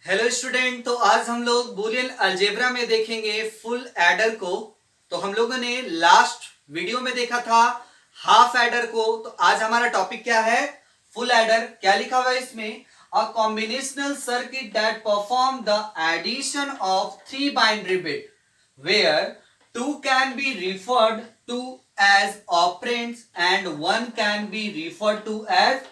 Hello student. तो आज हम लोग बूलियन अलजेब्रा में देखेंगे फुल एडर को। तो हम लोगों ने लास्ट वीडियो में देखा था हाफ एडर को। तो आज हमारा टॉपिक क्या है? Full adder. क्या लिखा हुआ है इसमें? A combinational circuit that perform the addition of three binary bit where two can be referred to as operands and one can be referred to as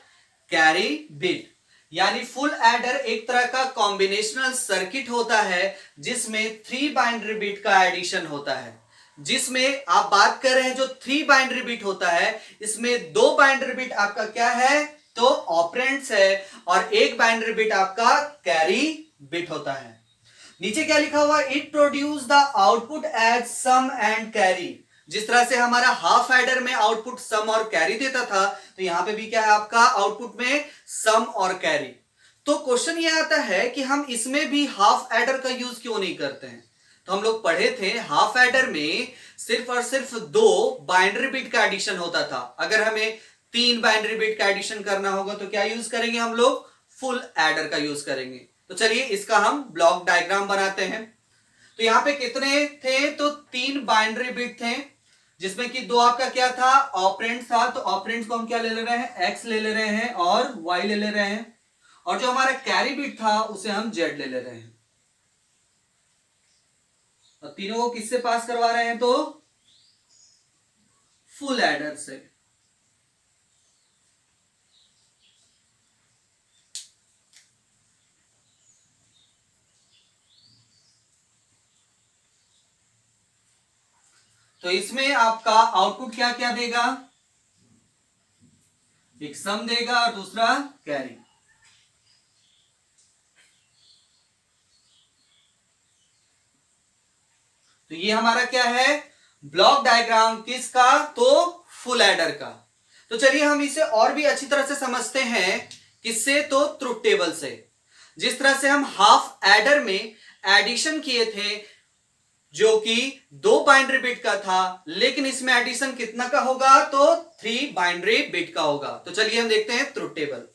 carry bit। यानी full adder एक तरह का combinational circuit होता है जिसमें three binary bit का addition होता है। जिसमें आप बात कर रहे हैं जो थ्री बाइनरी बिट होता है, इसमें दो बाइनरी बिट आपका क्या है? तो ऑपरेंड्स है, और एक बाइनरी बिट आपका कैरी बिट होता है। नीचे क्या लिखा हुआ? It produce the output as sum and carry. जिस तरह से हमारा हाफ एडर में आउटपुट सम और कैरी देता था, तो यहां पे भी क्या है आपका आउटपुट में सम और कैरी। तो क्वेश्चन ये आता है कि हम इसमें भी हाफ एडर का यूज क्यों नहीं करते हैं? तो हम लोग पढ़े थे हाफ एडर में सिर्फ और सिर्फ दो बाइनरी बिट का एडिशन होता था। अगर हमें तीन बाइनरी बिट का एडिशन करना होगा तो क्या यूज करेंगे हम लोग? फुल एडर का यूज करेंगे। तो चलिए इसका हम ब्लॉक डायग्राम बनाते हैं। तो यहां पे कितने थे? तो तीन बाइनरी बिट थे, जिसमें कि दो आपका क्या था? ऑपरेंड था। तो ऑपरेंड को हम क्या ले रहे हैं? एक्स ले ले रहे हैं और वाई ले ले रहे हैं। और जो हमारा कैरी बिट था उसे हम जेड ले ले रहे हैं। और तीनों को किससे पास करवा रहे हैं? तो फुल एडर से। तो इसमें आपका आउटपुट क्या क्या देगा? एक सम देगा और दूसरा कैरी। तो ये हमारा क्या है? ब्लॉक डायग्राम किसका? तो फुल एडर का। तो चलिए हम इसे और भी अच्छी तरह से समझते हैं। किससे? तो ट्रुथ टेबल से। जिस तरह से हम हाफ एडर में एडिशन किए थे, जो कि दो बाइनरी बिट का था, लेकिन इसमें एडिशन कितना का होगा? तो थ्री बाइनरी बिट का होगा। तो चलिए हम देखते हैं ट्रुथ टेबल।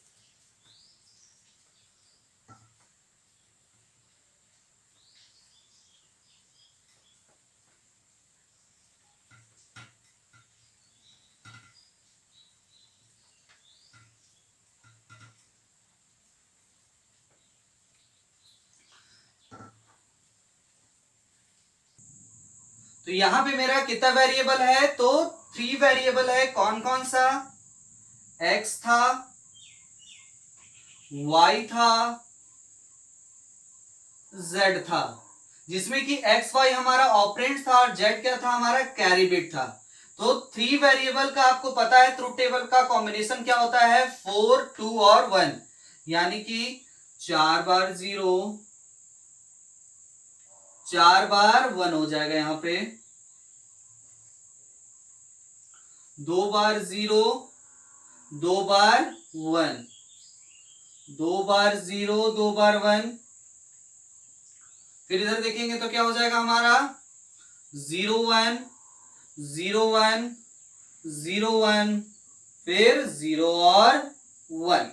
तो यहां पे मेरा कितना वेरिएबल है? तो थ्री वेरिएबल है। कौन कौन सा? एक्स था, वाई था, जेड था। जिसमें कि एक्स वाई हमारा ऑपरेंड था और जेड क्या था? हमारा कैरी बिट था। तो थ्री वेरिएबल का आपको पता है ट्रुथ टेबल का कॉम्बिनेशन क्या होता है? 4, 2 और 1। यानी कि 4 बार 0, 4 बार 1 हो जाएगा। यहां पे 2 बार 0, 2 बार 1, 2 बार 0, 2 बार 1। फिर इधर देखेंगे तो क्या हो जाएगा हमारा? 0 1, 0 1, 0 1, फिर 0 और 1।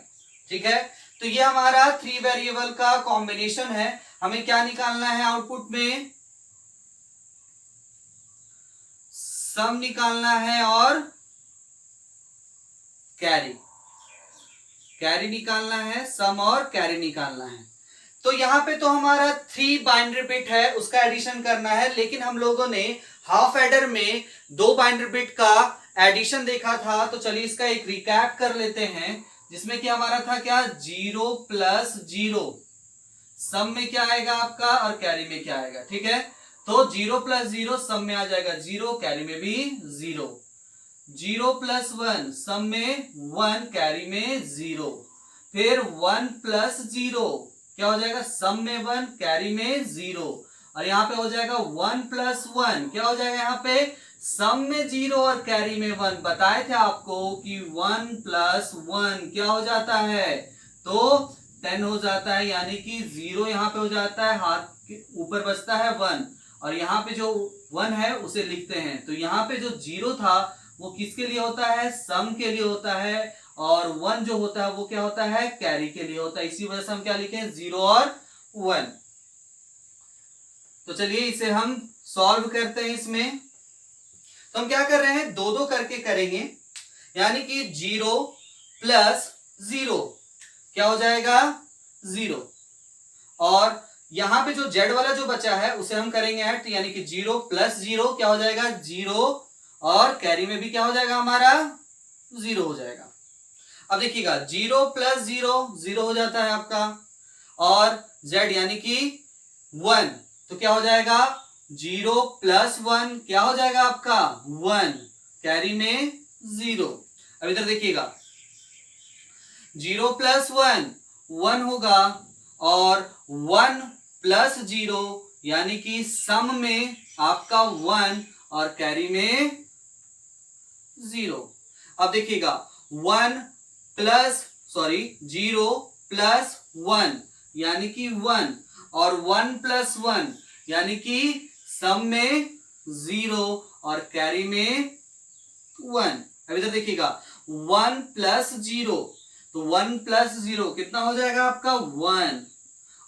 ठीक है। तो ये हमारा थ्री वेरिएबल का कॉम्बिनेशन है। हमें क्या निकालना है आउटपुट में? सम निकालना है और कैरी। कैरी निकालना है, सम और कैरी निकालना है। तो यहां पे तो हमारा थ्री बाइनरी बिट है, उसका एडिशन करना है। लेकिन हम लोगों ने हाफ एडर में दो बाइनरी बिट का एडिशन देखा था। तो चलिए इसका एक रिकैप कर लेते हैं, जिसमें कि हमारा था क्या? 0 प्लस 0। सम में क्या आएगा आपका और कैरी में क्या आएगा? ठीक है। तो 0 प्लस 0 सम में आ जाएगा 0, कैरी में भी 0। 0 प्लस 1 सम में 1, कैरी में 0। फिर 1 प्लस 0 क्या हो जाएगा? सम में 1, कैरी में 0। और यहां पे हो जाएगा 1 प्लस 1 क्या हो जाएगा? यहां पे सम में 0 और कैरी में 1। बताए थे आपको कि 1 प्लस 1 क्या हो जाता है? तो 10 हो जाता है। यानी कि 0 यहां पे हो जाता है, हाथ के ऊपर बचता है 1, और यहां पे जो 1 है उसे लिखते हैं। तो यहां पे जो 0 था वो किसके लिए होता है? सम के लिए होता है। और 1 जो होता है वो क्या होता है? कैरी के लिए होता है। इसी वजह से हम क्या लिखे? 0 और 1। तो चलिए इसे हम सॉल्व करते हैं। इसमें तो हम क्या कर रहे हैं, दो दो करके करेंगे, यानी कि 0 प्लस 0 क्या हो जाएगा 0, और यहां पे जो जेड वाला जो बचा है उसे हम करेंगे ऐड, यानी कि 0 प्लस 0 क्या हो जाएगा 0, और कैरी में भी क्या हो जाएगा हमारा 0 हो जाएगा। अब देखिएगा 0 प्लस 0 0 हो जाता है आपका, और z यानी कि 1, तो क्या हो जाएगा 0 प्लस 1 क्या हो जाएगा आपका 1, कैरी में 0। अब इधर देखिएगा 0 प्लस 1 1 होगा, और 1 प्लस 0 यानी कि सम में आपका 1 और कैरी में 0। अब देखिएगा 0 प्लस 1 यानी कि 1, और 1 प्लस 1 यानी कि सम में 0 और कैरी में 1। अब इधर देखिएगा 1 प्लस 0, तो 1 प्लस 0 कितना हो जाएगा आपका 1,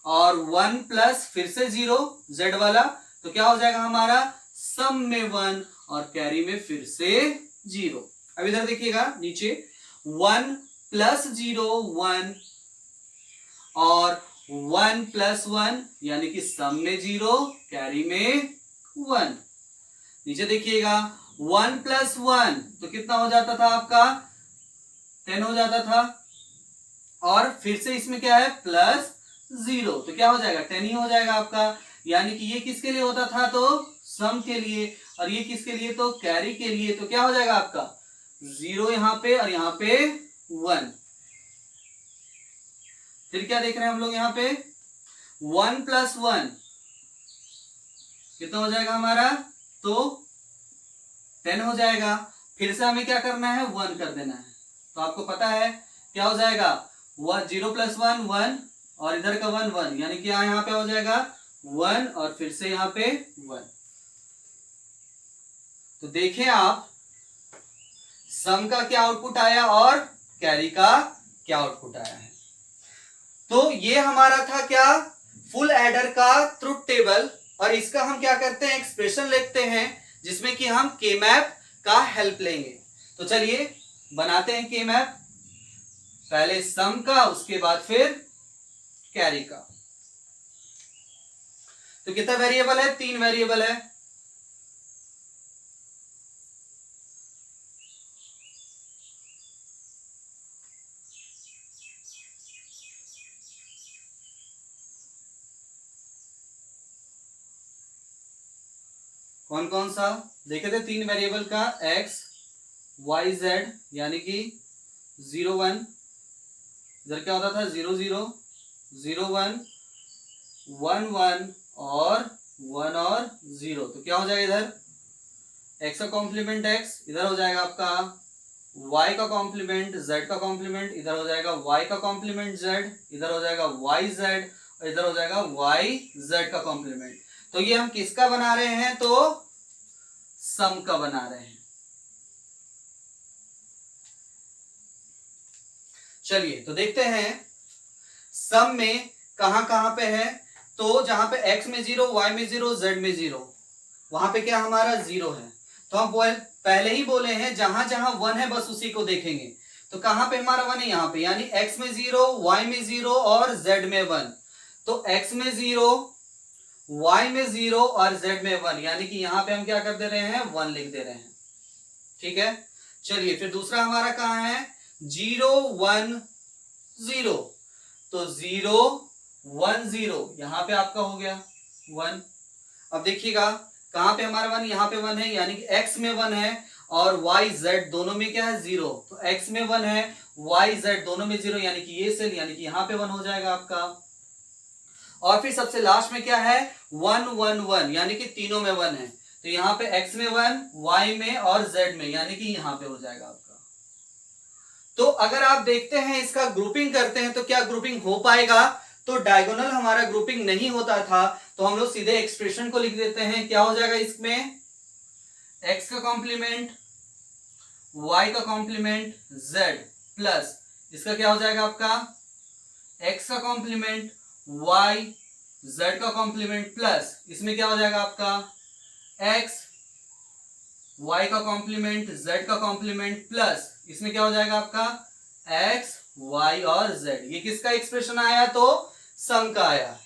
और 1 प्लस फिर से 0 z वाला, तो क्या हो जाएगा हमारा सम में 1 और कैरी में फिर से 0। अब इधर देखिएगा नीचे 1 प्लस 0 1, और 1 प्लस 1 यानी कि सम में 0 कैरी में 1। नीचे देखिएगा 1 प्लस 1 तो कितना हो जाता था आपका 10 हो जाता था, और फिर से इसमें क्या है प्लस 0, तो क्या हो जाएगा 10 ही हो जाएगा आपका, यानी कि ये किसके लिए होता था तो सम के लिए, और ये किसके लिए तो कैरी के लिए, तो क्या हो जाएगा आपका 0 यहां पे और यहां पे 1। फिर क्या देख रहे हैं हम लोग यहां पे 1 प्लस 1 कितना हो जाएगा हमारा तो 10 हो जाएगा। फिर से हमें क्या करना है 1 कर देना है, तो आपको पता है क्या हो जाएगा 0 प्लस 1 1, और इधर का 1 1, यानी कि यहाँ पे हो जाएगा 1 और फिर से यहाँ पे 1। तो देखें आप सम का क्या आउटपुट आया और कैरी का क्या आउटपुट आया है। तो ये हमारा था क्या फुल एडर का ट्रुथ टेबल, और इसका हम क्या करते हैं एक्सप्रेशन लिखते हैं जिसमें कि हम के मैप का हेल्प लेंगे। तो चलिए बनाते हैं के मैप, पहले सम का उसके बाद फिर कैरी का। तो कितना वेरिएबल है 3 वेरिएबल है। कौन कौन सा देखे थे 3 वेरिएबल का x y z, यानी कि 0 1, इधर क्या होता था 0 0 0 1 1 1 और 1 और 0, तो क्या हो जाएगा इधर x का कॉम्प्लीमेंट x, इधर हो जाएगा आपका y का कॉम्प्लीमेंट z का कॉम्प्लीमेंट, इधर हो जाएगा y का कॉम्प्लीमेंट z, इधर हो जाएगा y z, और इधर हो जाएगा y z का कॉम्प्लीमेंट। तो ये हम किसका बना रहे हैं तो सम का बना रहे हैं। चलिए तो देखते हैं सम में कहां कहां पे है। तो जहां पे x में 0 y में 0 z में 0, वहां पे क्या हमारा 0 है। तो हम पहले ही बोले हैं जहां जहां 1 है बस उसी को देखेंगे। तो कहां पे हमारा 1 है यहाँ पे, यानी x में 0 y में 0 और z में 1। तो x में 0 y में 0 और z में 1, यानी कि यहां पे हम क्या कर दे रहे हैं 1 लिख दे रहे हैं। ठीक है, चलिए फिर दूसरा हमारा कहां है 0 1 0, तो 0 1 0 यहां पे आपका हो गया 1। अब देखिएगा कहां पे हमारा 1, यहां पे 1 है, यानी कि x में 1 है और y z दोनों में क्या है 0, तो x में 1 है y z दोनों में 0, यानी कि ये सेल, यानी कि यहां पे 1 हो जाएगा आपका। और फिर सबसे लास्ट में क्या है 1 1 1, यानी कि तीनों में 1 है, तो यहां पे x में 1 y में और z में, यानी कि यहां पे हो जाएगा आपका। तो अगर आप देखते हैं इसका ग्रुपिंग करते हैं तो क्या ग्रुपिंग हो पाएगा, तो डायगोनल हमारा ग्रुपिंग नहीं होता था, तो हम लोग सीधे एक्सप्रेशन को लिख देते हैं। क्या हो जाएगा इसमें x का कॉम्प्लीमेंट y का कॉम्प्लीमेंट z प्लस इसका क्या हो जाएगा आपका x का कॉम्प्लीमेंट y z का कॉम्प्लीमेंट प्लस इसमें क्या हो जाएगा आपका x y का कॉम्प्लीमेंट z का कॉम्प्लीमेंट प्लस इसमें क्या हो जाएगा आपका x y और z। ये किसका एक्सप्रेशन आया? तो सम का आया।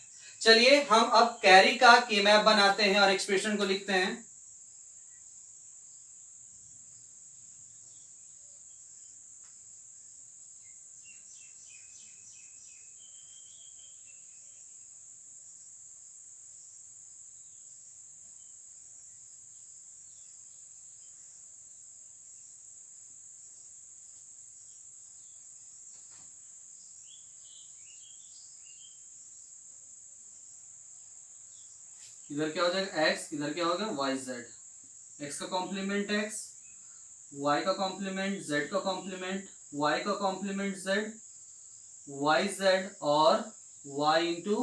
चलिए हम अब कैरी का के मैप बनाते हैं और एक्सप्रेशन को लिखते हैं। इधर क्या हो जाएगा x, इधर क्या होगा वाई जेड। x का कॉम्प्लीमेंट x, y का कॉम्प्लीमेंट z का कॉम्प्लीमेंट, y का कॉम्प्लीमेंट z, वाई जेड और y इंटू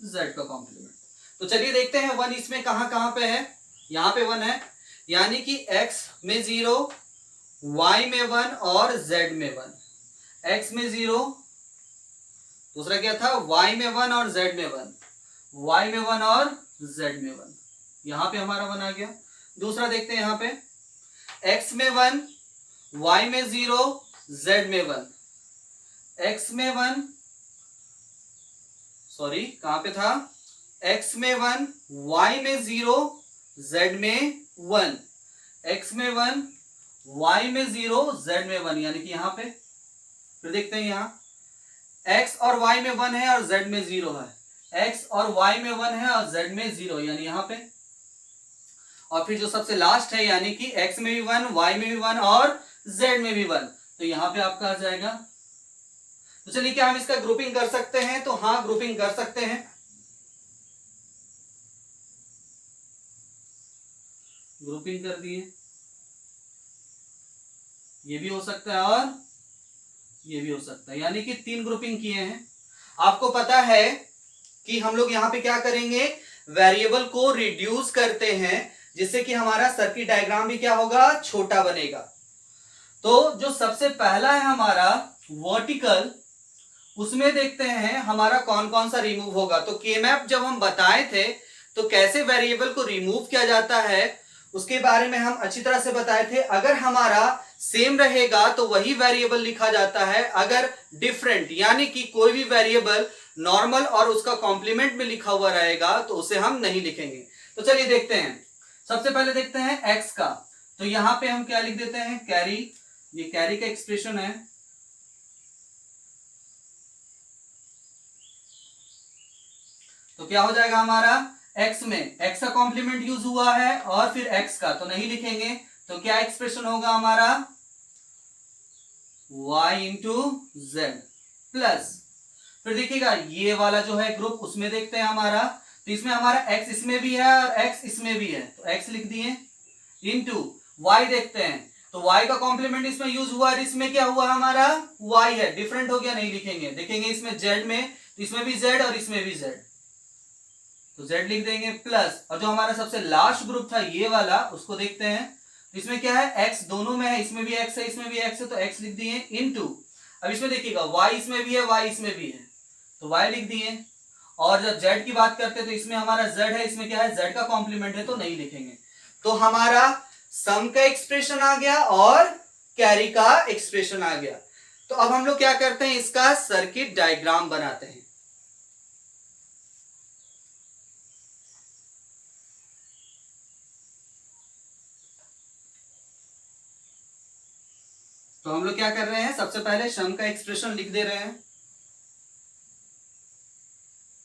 जेड का कॉम्प्लीमेंट। तो चलिए देखते हैं वन इसमें कहां कहां पे है। यहां पे वन है, यानी कि x में 0, y में 1 और z में 1। x में 0, दूसरा क्या था y में 1 और z में 1, y में 1 और z में 1। यहां पे हमारा 1 आ गया। दूसरा देखते हैं यहां पे x में 1, y में 0, z में 1। x में 1, सॉरी कहां पे था, x में 1, y में 0, z में 1। x में 1, y में 0, z में 1, यानी कि यहां पे। फिर देखते हैं यहां x और y में 1 है और z में 0 है, x और y में 1 है और z में 0, यानी यहां पे। और फिर जो सबसे लास्ट है यानी कि x में भी 1, y में भी 1 और z में भी 1, तो यहां पे आपका आ जाएगा। तो चलिए क्या हम इसका ग्रुपिंग कर सकते हैं? तो हाँ, ग्रुपिंग कर सकते हैं। ग्रुपिंग कर दिए, ये भी हो सकता है और ये भी हो सकता है, यानी कि 3 ग्रुपिंग किए हैं। आपको पता है कि हम लोग यहां पे क्या करेंगे, वेरिएबल को रिड्यूस करते हैं जिससे कि हमारा सर्किट डायग्राम भी क्या होगा, छोटा बनेगा। तो जो सबसे पहला है हमारा वर्टिकल, उसमें देखते हैं हमारा कौन कौन सा रिमूव होगा। तो के मैप जब हम बताए थे तो कैसे वेरिएबल को रिमूव किया जाता है उसके बारे में हम अच्छी तरह से बताए थे। अगर हमारा सेम रहेगा तो वही वेरिएबल लिखा जाता है, अगर डिफरेंट यानी कि कोई भी वेरिएबल नॉर्मल और उसका कॉम्प्लीमेंट में लिखा हुआ रहेगा तो उसे हम नहीं लिखेंगे। तो चलिए देखते हैं, सबसे पहले देखते हैं x का। तो यहां पे हम क्या लिख देते हैं, कैरी। ये कैरी का एक्सप्रेशन है। तो क्या हो जाएगा हमारा, x में x का कॉम्प्लीमेंट यूज हुआ है और फिर x का तो नहीं लिखेंगे, तो क्या एक्सप्रेशन होगा हमारा y इंटू जेड प्लस, फिर देखिएगा ये वाला जो है ग्रुप उसमें देखते हैं हमारा, तो इसमें हमारा x इसमें भी है और x इसमें भी है, तो x लिख दिए इंटू y देखते हैं, तो y का कॉम्प्लीमेंट इसमें यूज हुआ और इसमें क्या हुआ हमारा y है, डिफरेंट हो गया, नहीं लिखेंगे। देखेंगे इसमें z में, तो इसमें भी z और इसमें भी z, तो z लिख देंगे प्लस, और जो हमारा सबसे लास्ट ग्रुप था ये वाला उसको देखते हैं, तो इसमें क्या है x दोनों में है, इसमें भी x है इसमें भी x है, तो x लिख दिए इनटू, अब इसमें देखिएगा y इसमें भी है y इसमें भी है, तो y लिख दिए। और जब z की बात करते हैं तो इसमें हमारा z है, इसमें क्या है z का कॉम्प्लीमेंट है, तो नहीं लिखेंगे। तो हमारा सम का एक्सप्रेशन आ गया और कैरी का एक्सप्रेशन आ गया। तो अब हम लोग क्या करते हैं, इसका सर्किट डायग्राम बनाते हैं। तो हम लोग क्या कर रहे हैं, सबसे पहले सम का एक्सप्रेशन लिख दे रहे हैं।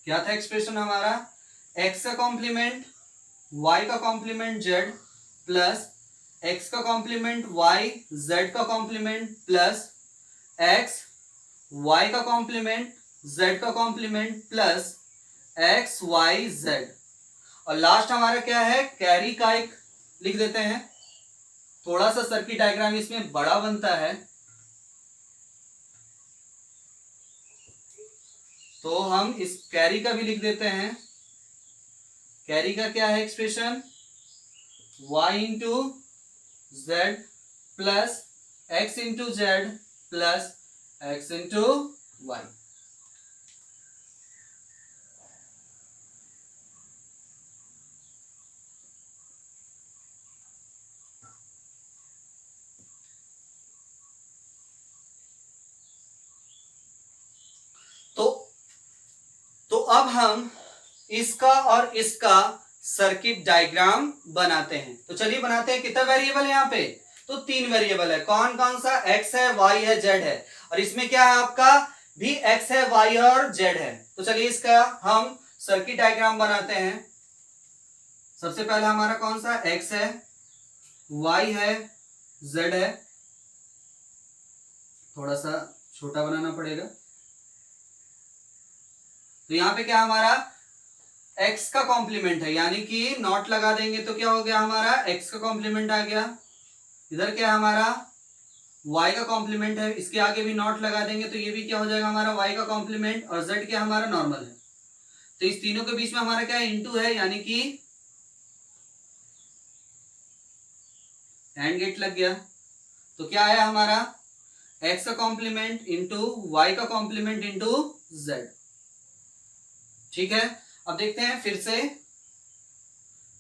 क्या था एक्सप्रेशन हमारा, x का कॉम्प्लीमेंट y का कॉम्प्लीमेंट z प्लस x का कॉम्प्लीमेंट y z का कॉम्प्लीमेंट प्लस x y का कॉम्प्लीमेंट z का complement plus x y z, और लास्ट हमारा क्या है, कैरी का एक लिख देते हैं। थोड़ा सा सर्किट डायग्राम इसमें बड़ा बनता है, तो हम इस कैरी का भी लिख देते हैं। कैरी का क्या है expression, y into z plus x into z plus x into y. अब हम इसका और इसका सर्किट डायग्राम बनाते हैं। तो चलिए बनाते हैं। कितना वेरिएबल है यहाँ पे? तो 3 वेरिएबल है। कौन कौन सा? x है, y है, z है। और इसमें क्या है आपका? भी x है, y है और z है। तो चलिए इसका हम सर्किट डायग्राम बनाते हैं। सबसे पहले हमारा कौन सा? x है, y है, z है। थोड़ा सा छोटा बनाना पड़ेगा। तो यहां पे क्या हमारा x का कॉम्प्लीमेंट है, यानी कि नॉट लगा देंगे तो क्या हो गया हमारा? x का कॉम्प्लीमेंट आ गया। इधर क्या है हमारा? y का कॉम्प्लीमेंट है। इसके आगे भी नॉट लगा देंगे तो ये भी क्या हो जाएगा हमारा? y का कॉम्प्लीमेंट। और z क्या हमारा? नॉर्मल है। तो इस तीनों के बीच में हमारा क्या है? इनटू है, यानी कि एंड गेट लग गया। तो क्या आया हमारा? x का कॉम्प्लीमेंट इंटू y का कॉम्प्लीमेंट इंटू z। ठीक है, अब देखते हैं फिर से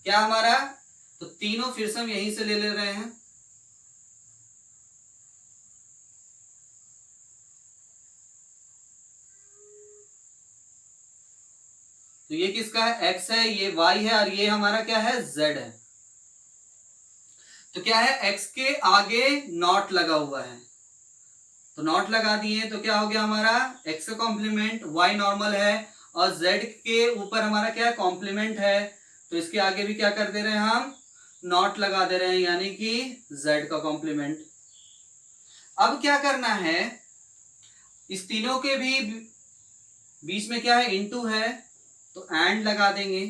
क्या हमारा। तो तीनों फिर से हम यहीं से ले रहे हैं। तो ये किसका है? x है, ये y है और ये हमारा क्या है? z है। तो क्या है? x के आगे नॉट लगा हुआ है, तो नॉट लगा दिए तो क्या हो गया हमारा? x का कॉम्प्लीमेंट, y नॉर्मल है और z के ऊपर हमारा क्या है? कॉम्प्लीमेंट है। तो इसके आगे भी क्या कर दे रहे हैं हम? नॉट लगा दे रहे हैं, यानी कि z का कॉम्प्लीमेंट। अब क्या करना है? इस तीनों के भी बीच में क्या है? इनटू है, तो एंड लगा देंगे।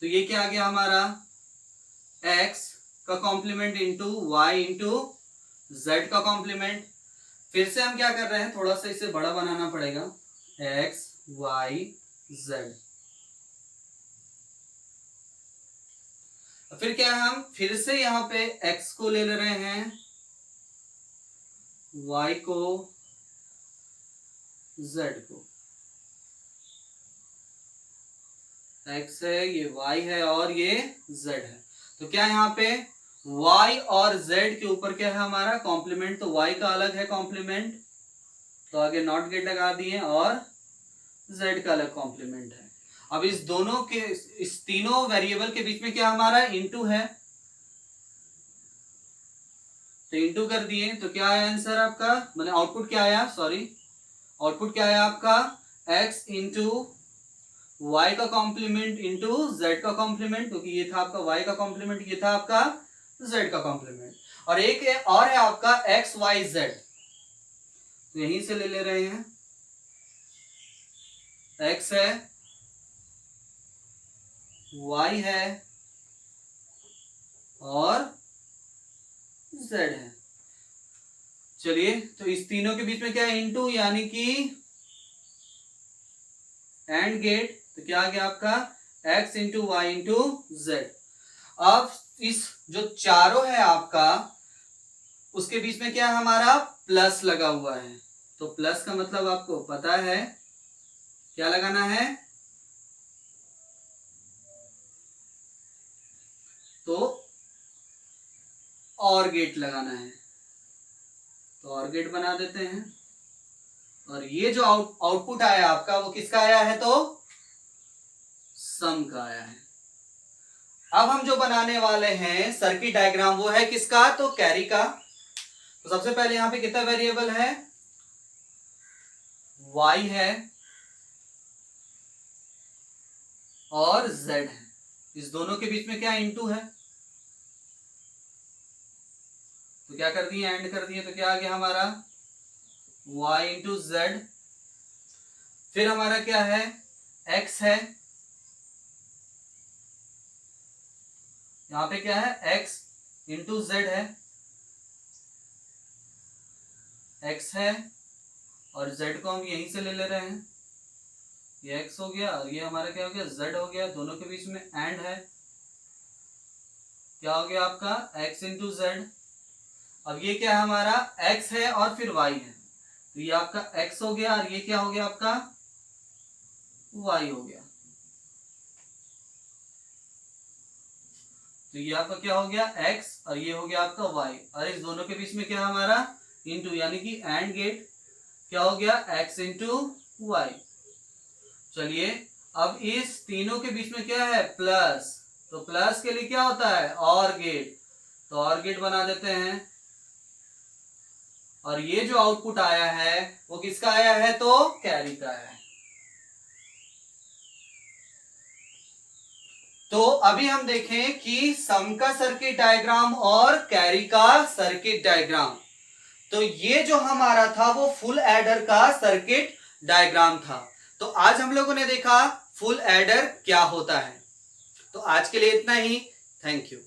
तो ये क्या आ गया हमारा? x का complement into y into z का कॉम्प्लीमेंट। फिर से हम क्या कर रहे हैं? थोड़ा सा इसे बड़ा बनाना पड़ेगा। x y z। फिर क्या है? हम फिर से यहां पे x को ले रहे हैं, y को, z को। x है, ये y है और ये z है। तो क्या यहाँ पे y और z के ऊपर क्या है हमारा? कॉम्प्लीमेंट। तो y का अलग है कॉम्प्लीमेंट, तो आगे नॉट गेट लगा दिए और z का अलग कॉम्प्लीमेंट है। अब इस दोनों के, इस तीनों वेरिएबल के बीच में क्या हमारा? इनटू है, तो इनटू कर दिए तो क्या आया आंसर आपका? मतलब आउटपुट क्या आया? सॉरी, आउटपुट क्या आया आपका? x इंटू y का कॉम्प्लीमेंट इंटू z का कॉम्प्लीमेंट, क्योंकि ये था आपका y का कॉम्प्लीमेंट, ये था आपका z का कॉम्प्लीमेंट। और एक है और है आपका x y z, तो यहीं से ले रहे हैं। x है, y है और z है। चलिए, तो इस तीनों के बीच में क्या है? इनटू, यानी कि एंड गेट। तो क्या आ गया आपका? x into y into z. अब इस जो चारों है आपका, उसके बीच में क्या हमारा? प्लस लगा हुआ है। तो प्लस का मतलब आपको पता है क्या लगाना है? तो और गेट लगाना है। तो और गेट बना देते हैं। और ये जो आउटपुट आया आपका, वो किसका आया है? तो सम का आया है। अब हम जो बनाने वाले हैं सर्किट डायग्राम, वो है किसका? तो कैरी का। तो सबसे पहले यहां पे कितना वेरिएबल है? y है और z है। इस दोनों के बीच में क्या? इनटू है, तो क्या कर दिए? एंड कर दिए। तो क्या आ गया हमारा? y into Z. फिर हमारा क्या है? x है, यहां पे क्या है? x इंटू जेड है, x है और z को हम यहीं से ले रहे हैं। ये x हो गया और ये हमारा क्या हो गया? z हो गया। दोनों के बीच में एंड है, क्या हो गया आपका? x into z. अब ये क्या है हमारा? x है और फिर y है, तो ये आपका x हो गया और ये क्या हो गया आपका? y हो गया। तो ये आपका क्या हो गया? x और ये हो गया आपका y। और इस दोनों के बीच में क्या है हमारा? इनटू, यानी कि एंड गेट। क्या हो गया? x into y. चलिए अब इस तीनों के बीच में क्या है, प्लस, तो प्लस के लिए क्या होता है, और गेट, तो और गेट बना देते हैं। और ये जो आउटपुट आया है वो किसका आया है, तो कैरी का है। तो अभी हम देखें कि सम का सर्किट डायग्राम और कैरी का सर्किट डायग्राम। तो ये जो हमारा था वो फुल एडर का सर्किट डायग्राम था। तो आज हम लोगों ने देखा फुल एडर क्या होता है। तो आज के लिए इतना ही। Thank you.